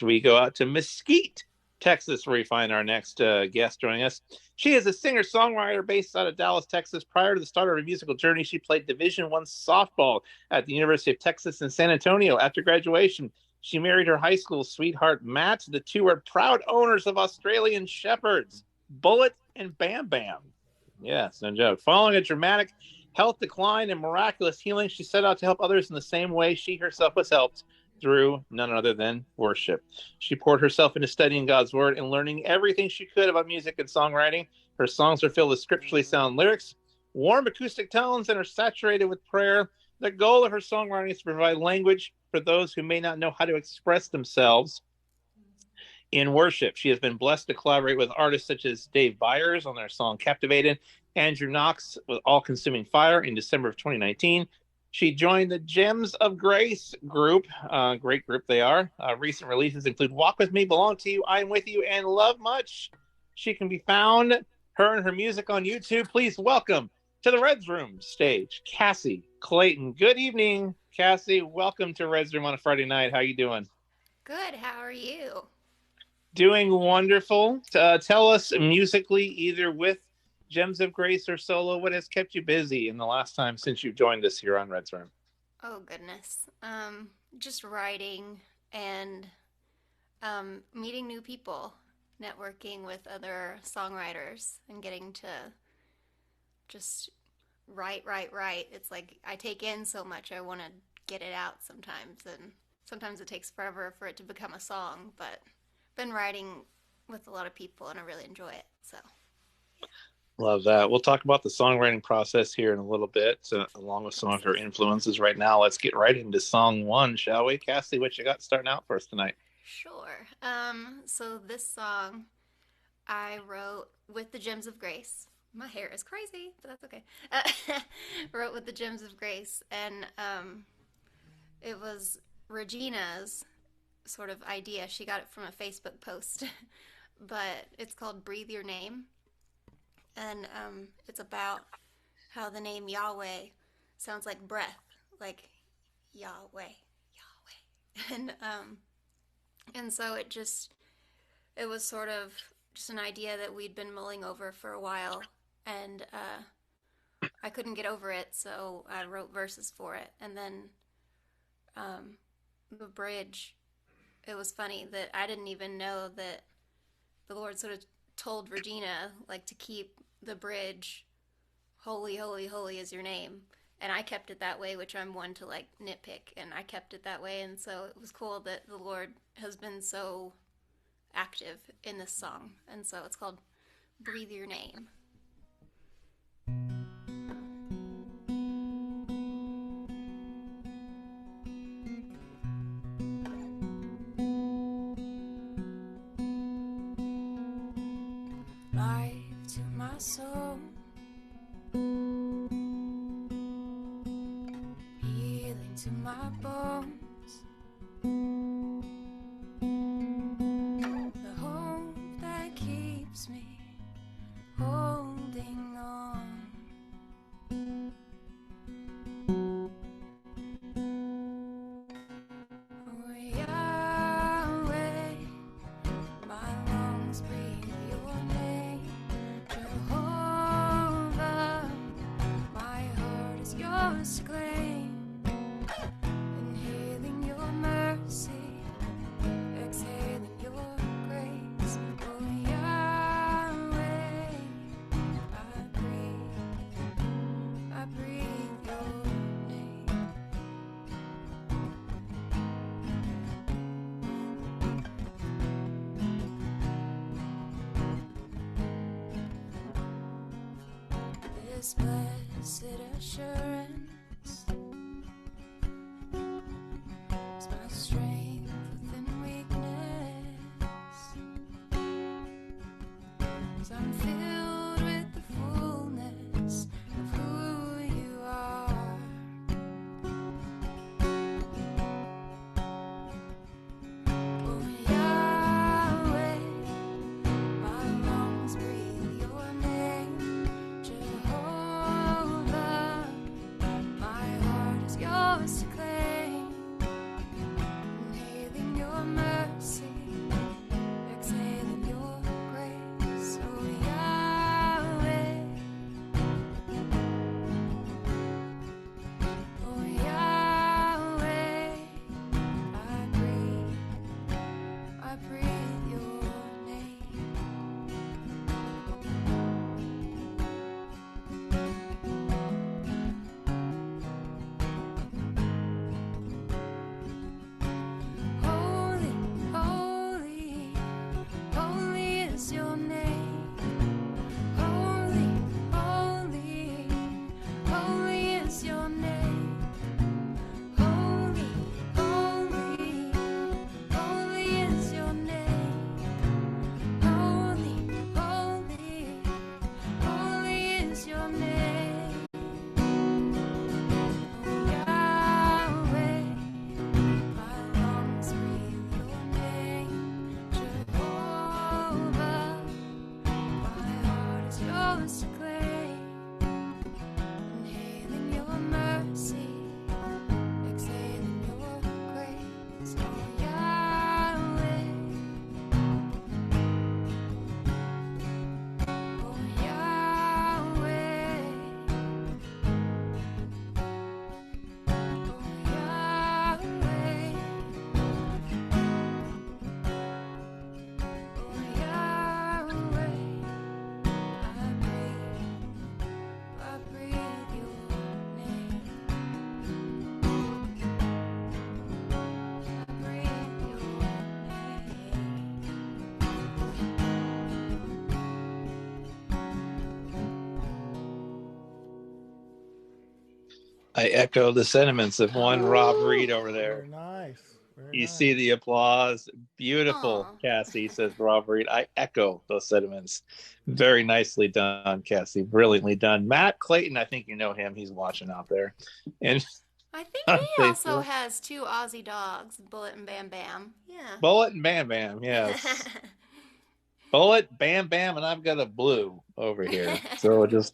We go out to Mesquite, Texas, where we find our next guest joining us. She is a singer-songwriter based out of Dallas, Texas. Prior to the start of her musical journey, she played Division I softball at the University of Texas in San Antonio. After graduation, she married her high school sweetheart, Matt. The two are proud owners of Australian Shepherds, Bullet and Bam Bam. Yes, no joke. Following a dramatic health decline and miraculous healing, she set out to help others in the same way she herself was helped through none other than worship. She poured herself into studying God's word and learning everything she could about music and songwriting. Her songs are filled with scripturally sound lyrics, warm acoustic tones, and are saturated with prayer. The goal of her songwriting is to provide language for those who may not know how to express themselves in worship. She has been blessed to collaborate with artists such as Dave Byers on their song Captivated, Andrew Knox with All Consuming Fire in December of 2019. She joined the Gems of Grace group. Great group they are. Recent releases include Walk With Me, Belong to You, I Am With You, and Love Much. She can be found, her and her music, on YouTube. Please welcome to the Reds Room stage, Cassie Clayton. Good evening, Cassie. Welcome to Reds Room on a Friday night. How you doing? Good. How are you? Doing wonderful. Tell us musically, either with Gems of Grace or solo, what has kept you busy in the last time since you've joined us here on Red's Room? Oh goodness. Just writing and meeting new people, networking with other songwriters, and getting to just write. It's like I take in so much, I want to get it out sometimes, and sometimes it takes forever for it to become a song. But I've been writing with a lot of people, and I really enjoy it. So. Love that. We'll talk about the songwriting process here in a little bit, along with some of her influences right now. Let's get right into song one, shall we? Cassie, what you got starting out for us tonight? Sure. So this song I wrote with the Gems of Grace. My hair is crazy, but that's okay. Wrote with the Gems of Grace, and it was Regina's sort of idea. She got it from a Facebook post, but it's called "Breathe Your Name," and it's about how the name Yahweh sounds like breath, like Yahweh, Yahweh, and so it was sort of just an idea that we'd been mulling over for a while, and I couldn't get over it, so I wrote verses for it, and then the bridge. It was funny that I didn't even know that the Lord sort of told Regina like to keep the bridge holy, holy, holy is your name. And I kept it that way, which I'm one to like nitpick, and I kept it that way. And so it was cool that the Lord has been so active in this song. And so it's called Breathe Your Name. Life to my soul, healing to my bones, the hope that keeps me holding on. Oh Yahweh, my lungs breathe your name. Jehovah, my heart is yours to claim. Inhaling your mercy, exhaling your grace. Oh Yahweh, I breathe your name. This blessed assurance is my strength within weakness. 'Cause I'm filled with the fullness of who you are. Oh Yahweh, my lungs breathe your name. Jehovah, my heart I echo the sentiments of one Rob Reed over there. Very nice. Very You nice. see the applause. Beautiful, Aw. Cassie, says Rob Reed. I echo those sentiments. Very nicely done, Cassie. Brilliantly done. Matt Clayton, I think you know him. He's watching out there. And I think on he also Facebook, has two Aussie dogs, Bullet and Bam Bam. Yeah. Bullet and Bam Bam. Yes. Bullet, Bam Bam, and I've got a blue over here. So just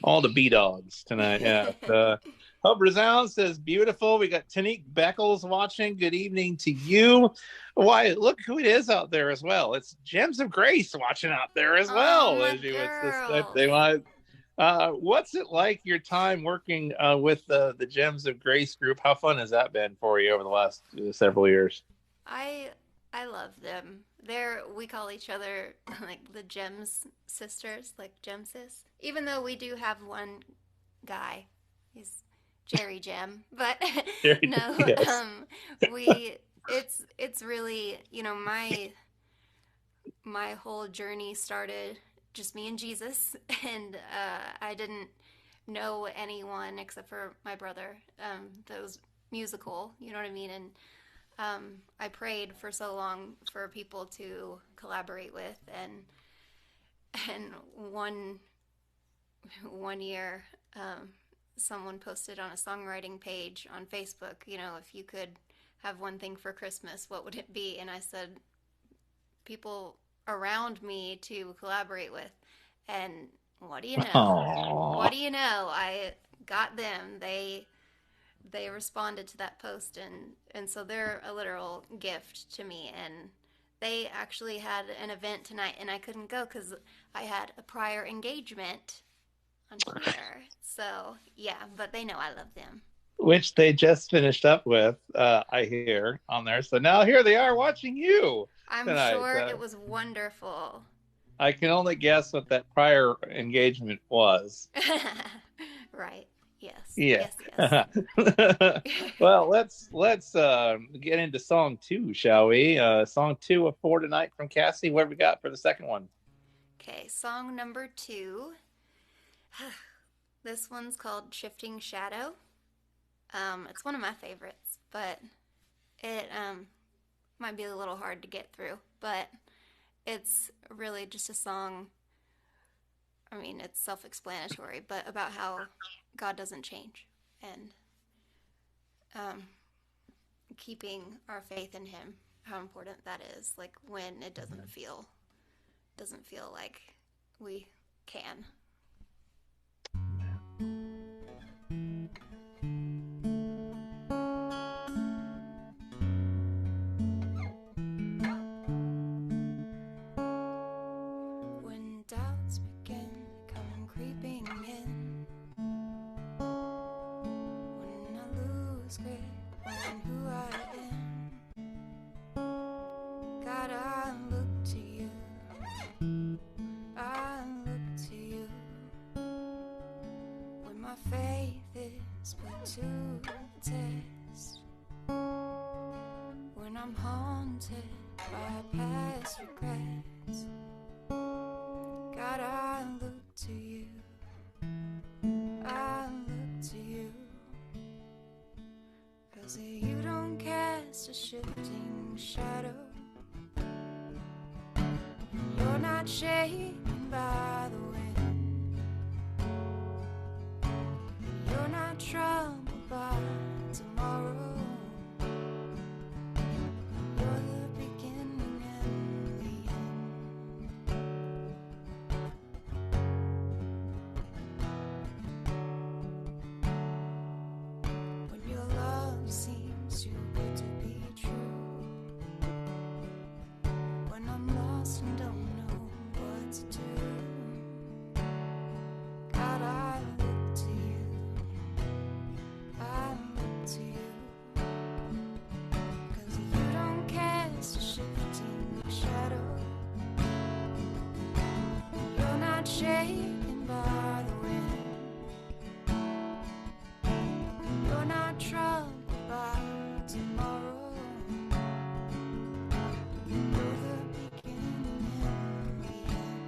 all the B dogs tonight. Yeah. Hub Resound says beautiful. We got Tanique Beckles watching. Good evening to you. Why, look who it is out there as well. It's Gems of Grace watching out there as Oh, well. my As you would suspect, girls. they want. What's it like your time working with the Gems of Grace group? How fun has that been for you over the last several years? I I love them. We call each other like the Gems sisters, like Gem sis. Even though we do have one guy, he's Jerry Gem, but no, Yes. we it's really, my whole journey started just me and Jesus, and I didn't know anyone except for my brother that was musical, you know what I mean? And I prayed for so long for people to collaborate with, and one year, someone posted on a songwriting page on Facebook, if you could have one thing for Christmas, what would it be? And I said, people around me to collaborate with. And what do you know? What Aww. do you know? I got them. They responded to that post, and so they're a literal gift to me. And they actually had an event tonight, and I couldn't go because I had a prior engagement on here. So yeah, but they know I love them. Which they just finished up with, I hear on there. So now here they are watching you I'm tonight. sure it was wonderful. I can only guess what that prior engagement was. Right. Yes. Yeah. Yes. Yes. Well, let's get into song two, shall we? Song two of four tonight from Cassie. What have we got for the second one? Okay, song number 2. This one's called Shifting Shadow. It's one of my favorites, but it might be a little hard to get through, but it's really just a song. I mean, it's self-explanatory, but about how God doesn't change, and keeping our faith in Him, how important that is. Like when it doesn't feel like we can. When doubts begin coming creeping in, when I lose grip on who I am, God, I look to you. I look to you. When my faith is put to the test, when I'm haunted by past regrets, God, I look to you. I look to you. 'Cause you don't cast a shifting shadow. You're not shaken by the wind. You're not troubled by tomorrow. You're the beginning and the end. When your love seems too good to be true, when I'm lost and don't know what to do, God, I look to you. I look to you. 'Cause you don't cast a shifting shadow. You're not shaken by the wind. You're not troubled by tomorrow. You're the beginning and the end.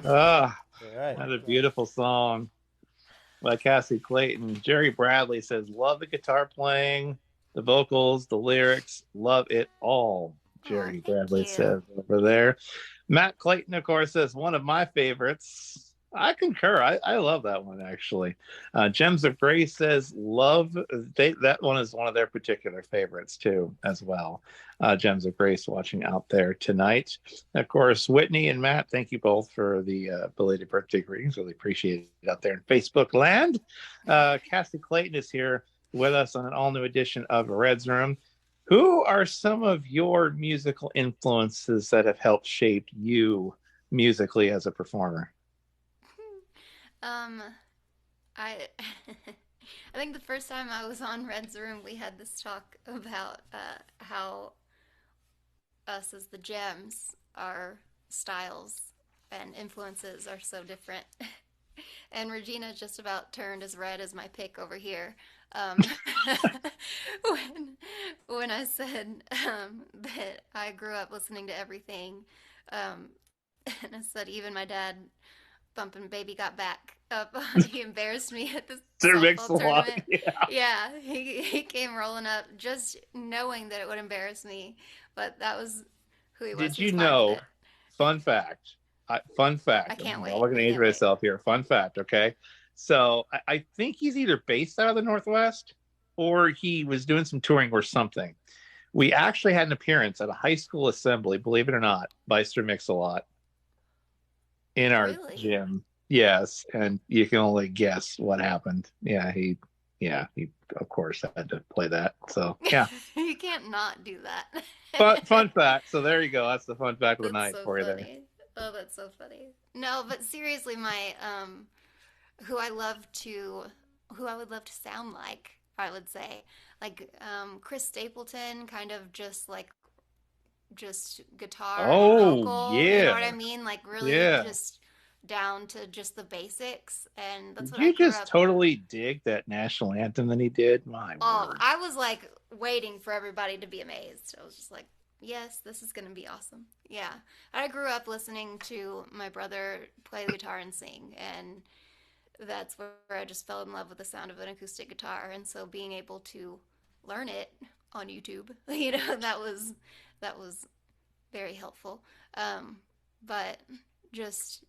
Ah, All right. another beautiful song by Cassie Clayton. Jerry Bradley says, "Love the guitar playing, the vocals, the lyrics, love it all." Oh, Jerry thank Bradley you. says over there. Matt Clayton, of course, says one of my favorites. I concur. I love that one actually. Gems of Grace says love. That one is one of their particular favorites too, as well. Gems of Grace watching out there tonight. Of course, Whitney and Matt, thank you both for the belated birthday greetings. Really appreciate it out there in Facebook land. Cassie Clayton is here with us on an all new edition of Red's Room. Who are some of your musical influences that have helped shape you musically as a performer? um, I I think the first time I was on Red's Room, we had this talk about how us as the Gems, our styles and influences are so different. And Regina just about turned as red as my pick over here um, when when I said that I grew up listening to everything, um, and I said even my dad bumping "Baby Got Back" up. He embarrassed me at the Sir softball Mix-a-Lot. tournament. Yeah. Yeah, he came rolling up just knowing that it would embarrass me, but that was who he was. Did He you was fine with know? it. Fun fact. Fun I fact. can't I'm not wait. going I to age can't wait. myself here. Fun fact. Okay. So I think he's either based out of the Northwest or he was doing some touring or something. We actually had an appearance at a high school assembly, believe it or not, by Sir Mix-a-Lot in our Really? gym. Yes, and you can only guess what happened. He of course had to play that. So yeah, You can't not do that. but fun fact. So there you go. That's the fun fact of the That's night so for you there. funny. Oh, that's so funny. No, but seriously, my who I love to who I would love to sound like, I would say. Like Chris Stapleton, kind of just guitar and Oh vocal, you know what I yeah, mean? Like really yeah. just down to just the basics, and that's Did what I you grew just up. totally dig that national anthem that he did? My Oh, word. I was like waiting for everybody to be amazed. I was just like, yes, this is going to be awesome. Yeah. I grew up listening to my brother play the guitar and sing, and that's where I just fell in love with the sound of an acoustic guitar. And so being able to learn it on YouTube, that was very helpful. Um, but just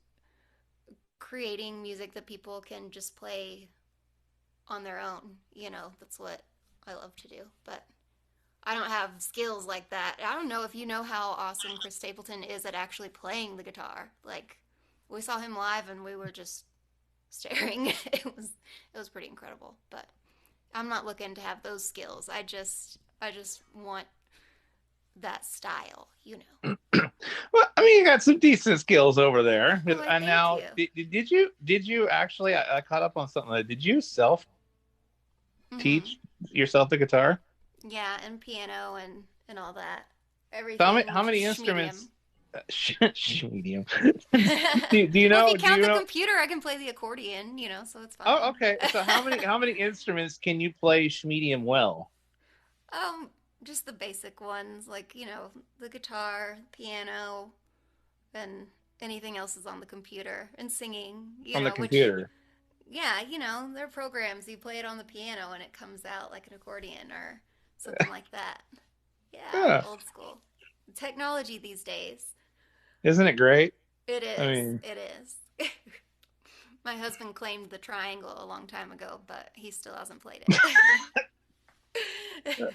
creating music that people can just play on their own, that's what I love to do. But I don't have skills like that. I don't know if you know how awesome Chris Stapleton is at actually playing the guitar. Like we saw him live and we were just staring. It was pretty incredible. But I'm not looking to have those skills. I just want that style, you know. Well, I mean, you got some decent skills over there. Oh, I And thank now, you. did you actually? I caught up on something. Did you self Mhm. teach yourself the guitar? Yeah, and piano and all that. So Everything how many medium. instruments? Medium. Do you Well, if know? you Do you count the know? computer, I can play the accordion, so it's Oh, fine. okay. So how many instruments can you play medium well? um, just the basic ones, like, the guitar, piano, and anything else is on the computer, and singing, On the which, computer? yeah, there are programs you play it on the piano and it comes out like an accordion or something like that. Yeah, Yeah. old school. Technology these days. Isn't it great? It I is. mean, It is. My husband claimed the triangle a long time ago, but he still hasn't played it.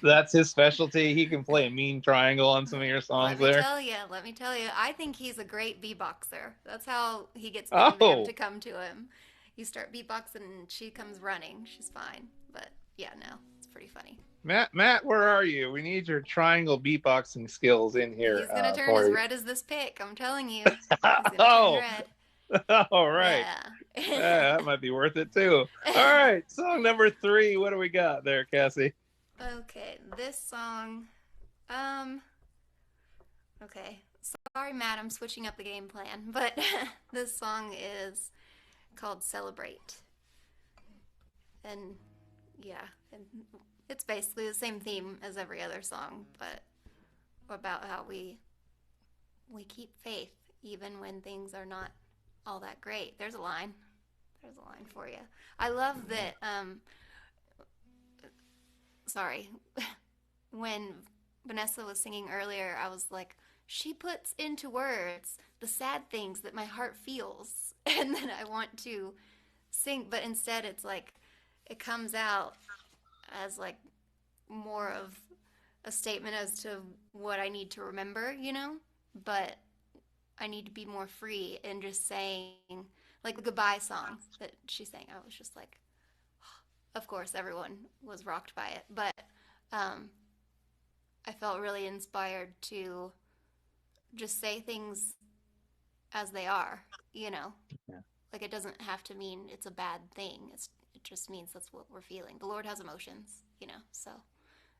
that's his specialty. He can play a mean triangle on some of your songs there. Let me tell you, I think he's a great beatboxer. That's how he gets Bam Bam to Oh, come to him. You start beatboxing and she comes running. She's fine. But yeah, no, it's pretty funny. Matt, where are you? We need your triangle beatboxing skills in here He's gonna turn for as you. red as this pick. I'm telling you. He's gonna turn Oh, red. all right. Yeah. Yeah, that might be worth it too. All right, song number 3. What do we got there, Cassie? Okay, this song. Um, okay. Sorry, Matt, I'm switching up the game plan, but this song is called Celebrate. And yeah, and it's basically the same theme as every other song, but about how we keep faith even when things are not all that great. There's a line. There's a line for you. I love that. Sorry, when Vanessa was singing earlier, I was like, she puts into words the sad things that my heart feels, and then I want to sing, but instead it's like it comes out as like more of a statement as to what I need to remember, you know? But I need to be more free in just saying, like the goodbye song that she sang. I was just like, of course, everyone was rocked by it, but um, I felt really inspired to just say things as they are, you know? Yeah. Like it doesn't have to mean it's a bad thing. It just means that's what we're feeling. The Lord has emotions, you know? So,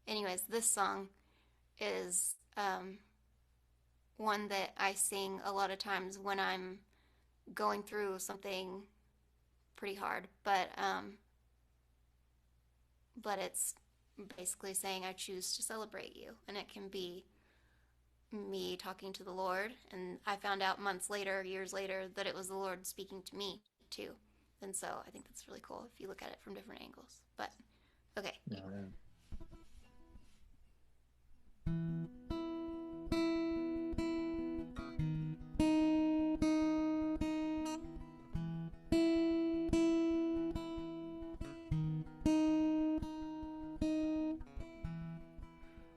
anyways, this song is one that I sing a lot of times when I'm going through something pretty hard, but it's basically saying I choose to celebrate you, and it can be me talking to the Lord, and I found out months later, years later, that it was the Lord speaking to me too. And so I think that's really cool if you look at it from different angles. But okay. Oh, yeah.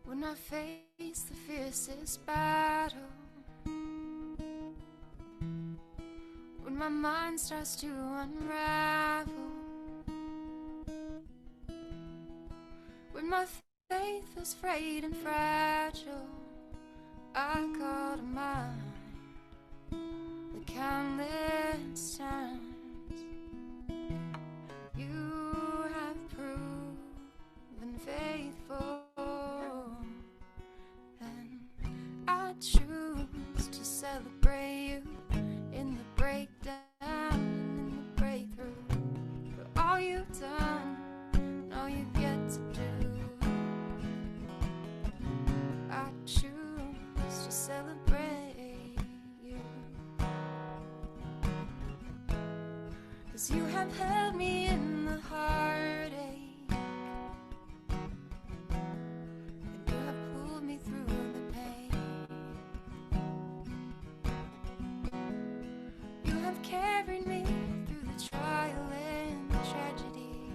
When I face the fiercest battle, when my mind starts to unravel, when my faith feels frayed and fragile, I call to mind the countless times you have proven faithful, and I choose to celebrate you in the breakdown and in the breakthrough, for all you've done and all you've yet to do. I choose to celebrate you, 'cause you have held me in the heartache, and you have pulled me through the pain. You have carried me through the trial and the tragedy,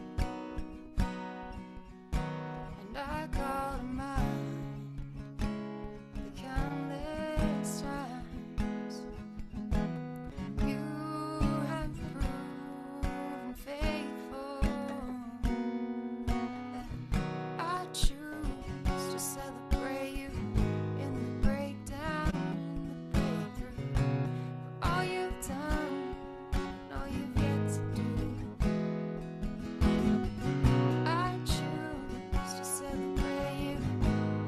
and I call to mind the countless times you have proven faithful, and I choose to celebrate you in the breakdown and the breakthrough, for all you've done and all you've yet to do. I choose to celebrate you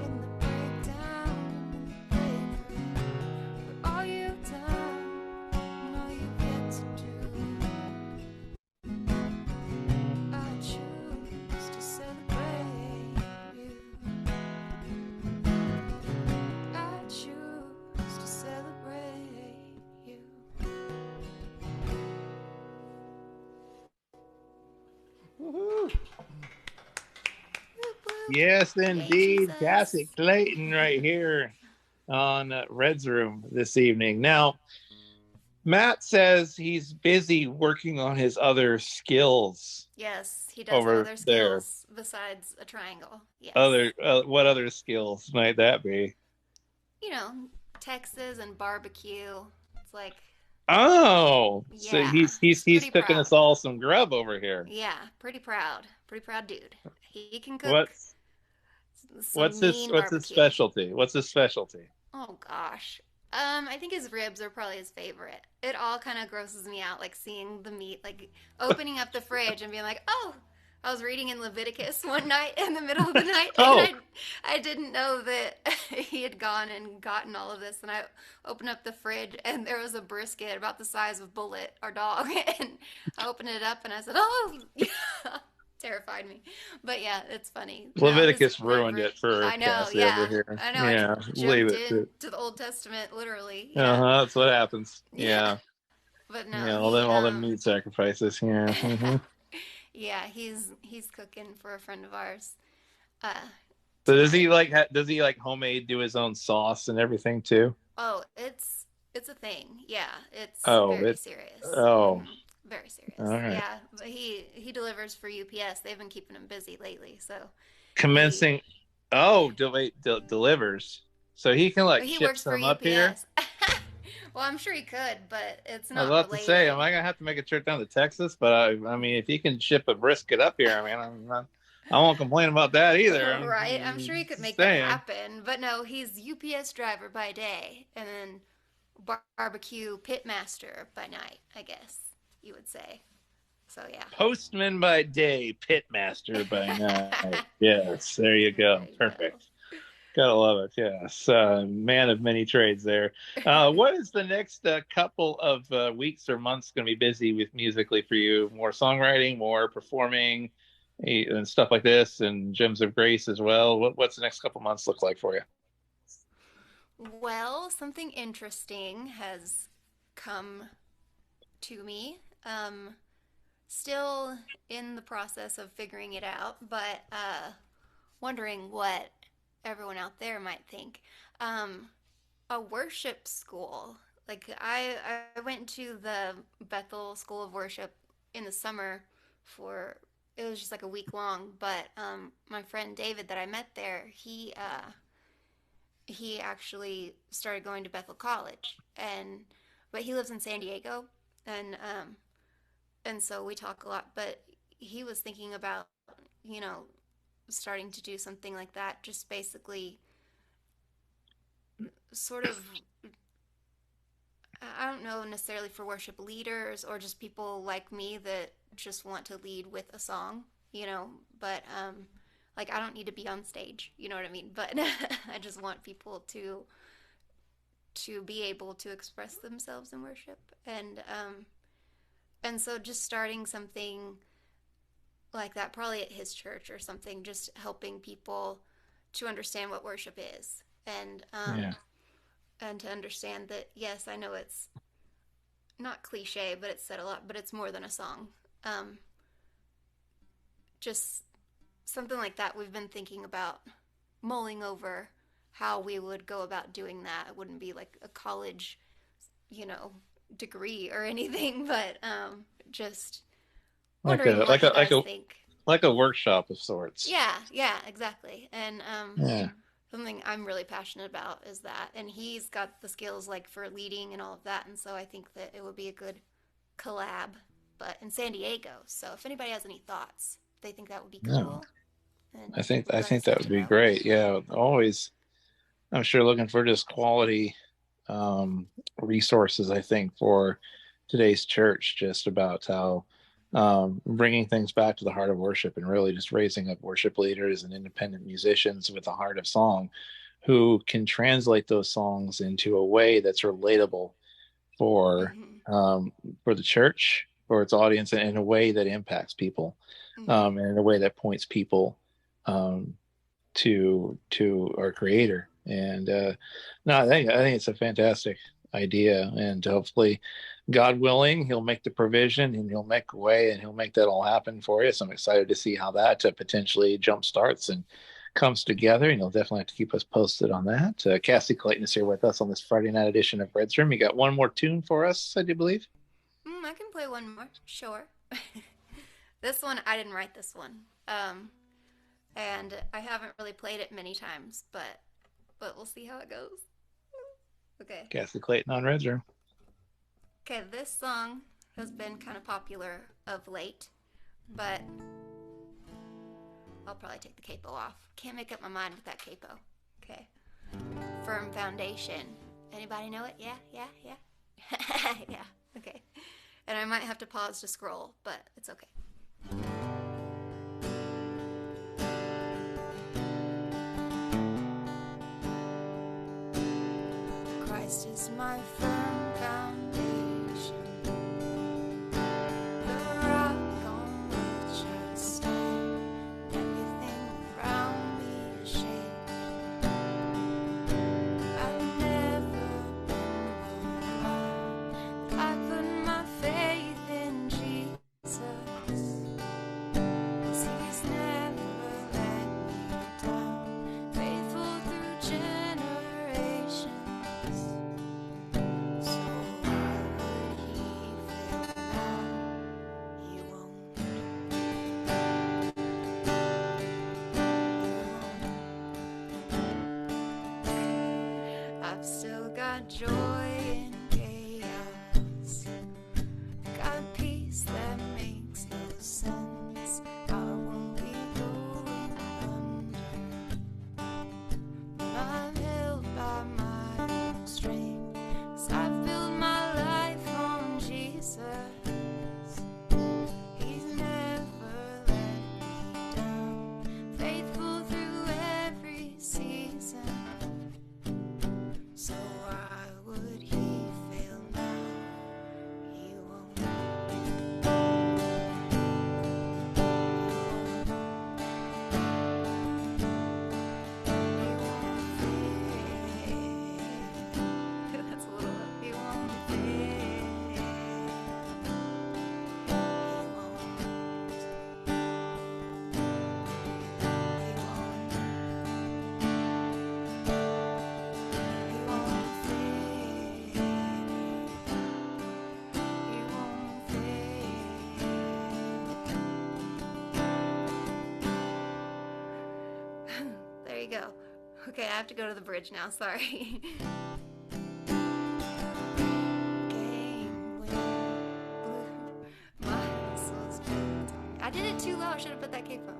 in the breakdown and the breakthrough, for all you've done and all you've yet to do. I choose to celebrate you. I choose to celebrate you. Woohoo. Yes, Yay, indeed. Jesus. Cassie Clayton right here on Red's Room this evening. Now, Matt says he's busy working on his other skills Yes, he does have over other there. skills besides a triangle. Yes. What other skills might that be? You know, Texas and barbecue. It's like, Oh, so yeah, he's pretty cooking us proud. all some grub over here. Yeah, pretty proud. Pretty proud dude. He can cook What's some mean what's his barbecue. specialty? What's his specialty? Oh gosh. I think his ribs are probably his favorite. It all kind of grosses me out, like seeing the meat, like opening up the fridge and being like, "Oh, I was reading in Leviticus one night in the middle of the night, and Oh, I didn't know that he had gone and gotten all of this. And I opened up the fridge, and there was a brisket about the size of Bullet, our dog. And I opened it up, and I said, "Oh, yeah." Terrified me. But yeah, it's funny. No, his Leviticus ruined rib. it for I know. Cassie over Yeah, here. I know. I Yeah, leave jumped it. into the Old Testament, literally. Yeah, Uh-huh, that's what happens. yeah. Yeah. But no, Yeah, he all them meat sacrifices. Yeah. yeah, he's cooking for a friend of ours uh So tonight. does he like homemade do his own sauce and everything too? Oh, it's a thing. Yeah, it's Oh, very it. serious. Oh, Very all serious. right. Yeah, but he delivers for UPS. They've been keeping him busy lately, so he Commencing. Oh, delivers. So he can like well, he ship works for some up here. UPS. Well, I'm sure he could, but it's I was not about to say, am related. I gonna have to make a trip down to Texas? But I mean, if he can ship a brisket up here, I mean, I won't complain about that either. Right? I'm I'm sure he could just make that saying. happen. But no, he's UPS driver by day and then barbecue pitmaster by night, I guess you would say. So Postman by day, pitmaster by night. Yes, there you go. there you Perfect. go. Gotta love it. Yes, man of many trades there. What is the next couple of weeks or months going to be busy with musically for you? More songwriting, more performing, and stuff like this, and Gems of Grace as well. What's the next couple months look like for you? Well, something interesting has come to me. Still in the process of figuring it out, but wondering what everyone out there might think. Um, a worship school. Like I went to the Bethel School of Worship in the summer for it was just like a week long. But my friend David that I met there, he actually started going to Bethel College, and but he lives in San Diego, and and so we talk a lot. But he was thinking about you know starting to do something like that, just basically sort of I don't know necessarily for worship leaders or just people like me that just want to lead with a song, but like I don't need to be on stage, you know what I mean? But I just want people to be able to express themselves in worship and so just starting something like that probably at his church or something just helping people to understand what worship is Yeah. and to understand that yes, I know it's not cliche, but it's said a lot, but it's more than a song. Um, just something like that. We've been thinking about mulling over how we would go about doing that. It wouldn't be like a college, you know, degree or anything, but just Like wondering a what you guys think. like a workshop of sorts. Yeah, yeah, exactly. And Yeah. something I'm really passionate about is that. And he's got the skills like for leading and all of that. And so I think that it would be a good collab, but in San Diego. So if anybody has any thoughts, if they think that would be No. cool, then I let think us that know. would be great. Yeah. Always I'm sure looking for just quality resources, I think, for today's church, just about how bringing things back to the heart of worship and really just raising up worship leaders and independent musicians with a heart of song who can translate those songs into a way that's relatable for Mm-hmm. um, for the church, for its audience, and in a way that impacts people, Mm-hmm. and in a way that points people um, to our creator. And no, I think it's a fantastic idea, and hopefully, God willing, He'll make the provision and He'll make a way, and He'll make that all happen for you. So I'm excited to see how that potentially jump starts and comes together, and you'll definitely have to keep us posted on that. Cassie Clayton is here with us on this Friday night edition of Red's Room. You got one more tune for us, I do believe. I can play one more, sure. This one, I didn't write this one. And I haven't really played it many times, but we'll see how it goes. Okay. Cassie Clayton on Red's Room. Okay, this song has been kind of popular of late, but I'll probably take the capo off. Can't make up my mind with that capo. Okay. Firm Foundation. Anybody know it? Yeah, yeah, yeah. Yeah, okay. And I might have to pause to scroll, but it's okay. Christ is my firm foundation, the rock on which I stand. Everything around me is shaking. I've never been more glad that I put my got joy in chaos. Got peace that makes no sense. I won't be going under. I'm held by my own strength. 'Cause I've built my life on Jesus. He's never let me down. Faithful through every season. So why would he fail now? He won't. That's a little low. He won't fail. He There you go. Okay, I have to go to the bridge now. Sorry. I did it too low. I should have put that cape on.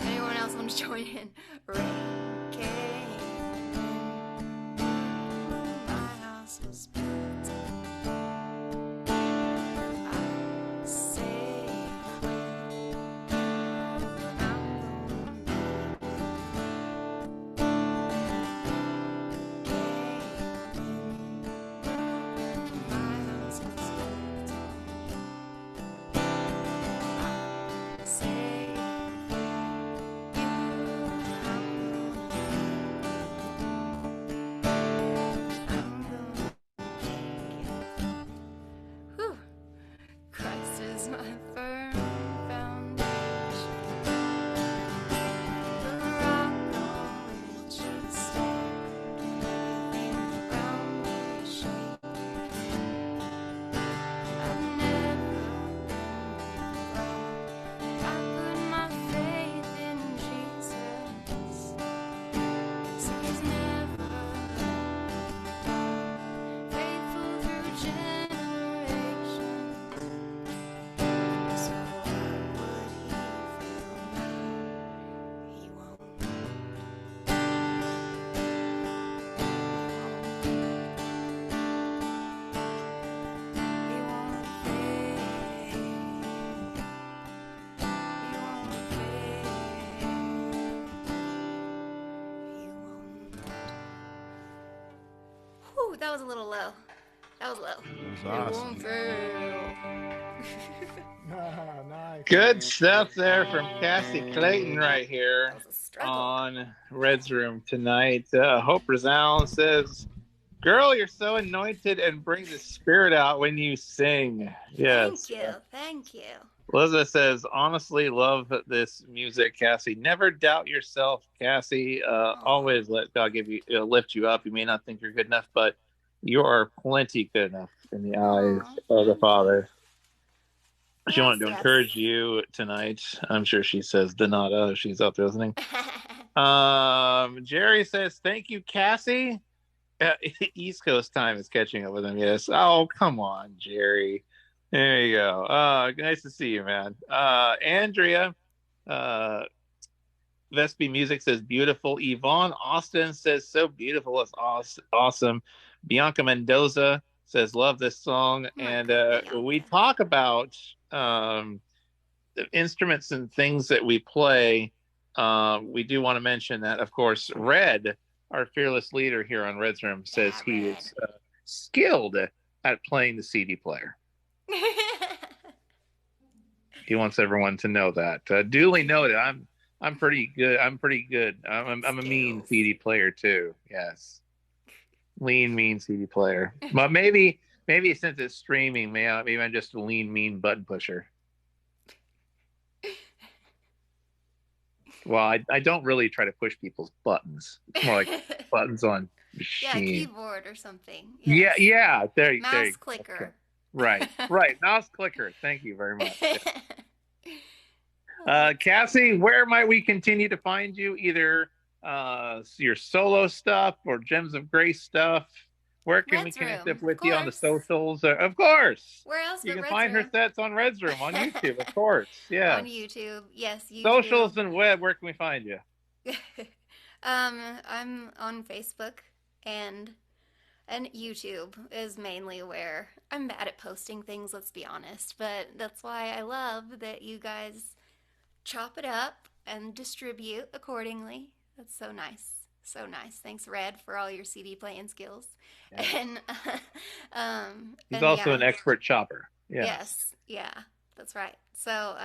Anyone else want to join in? Rain came. My house was built. I say Christ is my firm foundation, the rock on which I stand. Everything around me is shaking. I've never been glad. I put my faith in Jesus. 'Cause he's never let me down. Faithful through generations. So why would he fail now? He won't. He won't fail. He won't fail. He won't. Whew, that was a little low. That was low. It was awesome. It won't fail. Nice. Good stuff there from Cassie Clayton right here That was a struggle. on Red's Room tonight. Hope Rizal says, "Girl, you're so anointed and bring the spirit out when you sing." Yes. Thank you. Thank you. Elizabeth says, "Honestly, love this music, Cassie. Never doubt yourself, Cassie. Always let God give you, lift you up. You may not think you're good enough, but you are plenty good enough in the eyes of the Father." She Yes, wanted to yes. encourage you tonight. I'm sure she says Donata if she's out there listening. Jerry says, "Thank you, Cassie." East Coast time is catching up with him. Yes. Oh, come on, Jerry. There you go. Nice to see you, man. Andrea, Vespi Music says beautiful. Yvonne Austin says so beautiful. It's awesome. Bianca Mendoza says love this song. And we talk about the instruments and things that we play. We do want to mention that, of course, Red, our fearless leader here on Red's Room, says he is skilled at playing the CD player. He wants everyone to know that. Duly noted. I'm pretty good. I'm a mean CD player too. Yes, lean, mean CD player. But maybe since it's streaming, maybe I'm just a lean, mean button pusher. Well, I don't really try to push people's buttons. It's more like buttons on machine. Yeah, keyboard or something. Yes. Yeah. There you Mouse go. clicker. Right. Mouse clicker. Thank you very much. Cassie, where might we continue to find you? Either your solo stuff or Gems of Grace stuff, where can we Red's connect Room, up of with you on the course. socials? Of course. Where else You but can Red's find her Room? sets on Red's Room on YouTube, of course. On Yes. YouTube. Yes, YouTube. Socials and web, where can we find you? I'm on Facebook and YouTube is mainly where I'm bad at posting things, let's be honest, but that's why I love that you guys chop it up and distribute accordingly. That's so nice. So nice. Thanks, Red, for all your CD playing skills. Yes. And He's and also yeah, an expert chopper. Yes. yes, yeah, that's right. So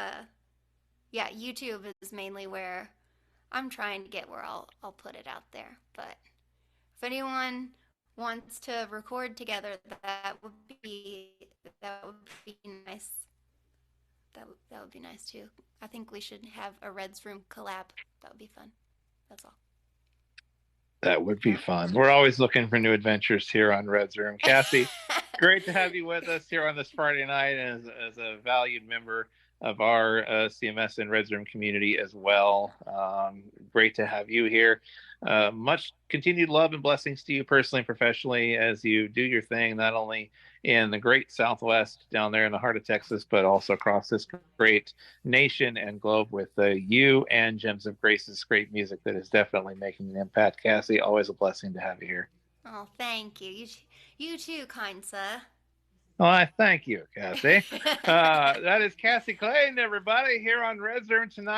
yeah, YouTube is mainly where I'm trying to get where I'll put it out there. But if anyone wants to record together, be that would be nice. That would be nice too. I think we should have a Reds Room collab. That would be fun. That's all. That would be fun. We're always looking for new adventures here on Red's Room. Cassie, great to have you with us here on this Friday night as a valued member of our CMS and Red's Room community as well. Great to have you here. Much continued love and blessings to you personally and professionally as you do your thing, not only in the great Southwest down there in the heart of Texas, but also across this great nation and globe with you and Gems of Grace's great music that is definitely making an impact. Cassie, always a blessing to have you here. Oh, thank you. You too, kind sir. Well, I thank you, Cassie. That is Cassie Clayton, everybody, here on Red Zone tonight.